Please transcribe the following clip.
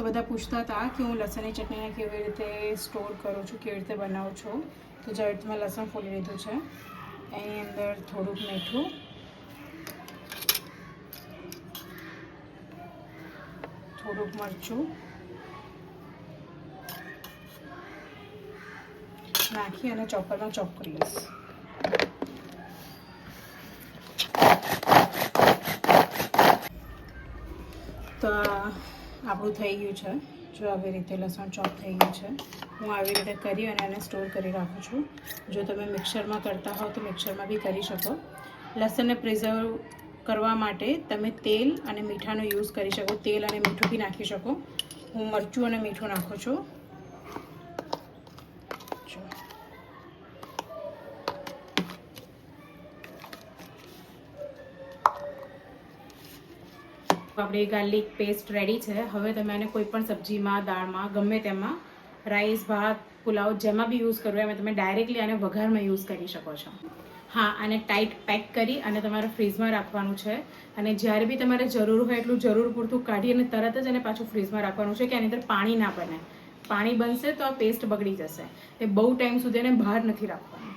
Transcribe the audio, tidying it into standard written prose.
તો બધા પૂછતા હતા કે હું લસણની ચટણીને કેવી રીતે સ્ટોર કરું છું, કેવી રીતે બનાવું છું. તો જે રીતે મેં લસણ ફોલી લીધું છે, એની અંદર થોડુંક મીઠું, થોડુંક મરચું નાખી અને ચોપરમાં ચોપ કરી લઈશ. તો આપણું થઈ ગયું છે. જો આવી રીતે લસણ ચોપ થઈ ગયું છે. હું આવી રીતે કરી અને એને સ્ટોર કરી રાખું છું. જો તમે મિક્સરમાં કરતા હો તો મિક્સરમાં બી કરી શકો. લસણને પ્રિઝર્વ કરવા માટે તમે તેલ અને મીઠાનો યુઝ કરી શકો. તેલ અને મીઠું બી નાખી શકો. હું મરચું અને મીઠું નાખું છું. આપણી ગાર્લિક પેસ્ટ રેડી છે. હવે તમે એને કોઈ પણ સબ્જીમાં, દાળમાં, ગમે તેમાં, રાઈસ, ભાત, પુલાવ, જેમાં બી યુઝ કરવો એમાં તમે ડાયરેક્ટલી આને વઘારમાં યુઝ કરી શકો છો. હા, આને ટાઈટ પેક કરી અને તમારે ફ્રીઝમાં રાખવાનું છે. અને જ્યારે બી તમારે જરૂર હોય એટલું જરૂર પૂરતું કાઢી અને તરત જ એને પાછું ફ્રીઝમાં રાખવાનું છે કે એની અંદર પાણી ના બને. પાણી બનશે તો આ પેસ્ટ બગડી જશે. એ બહુ ટાઈમ સુધી એને બહાર નથી રાખવાનું.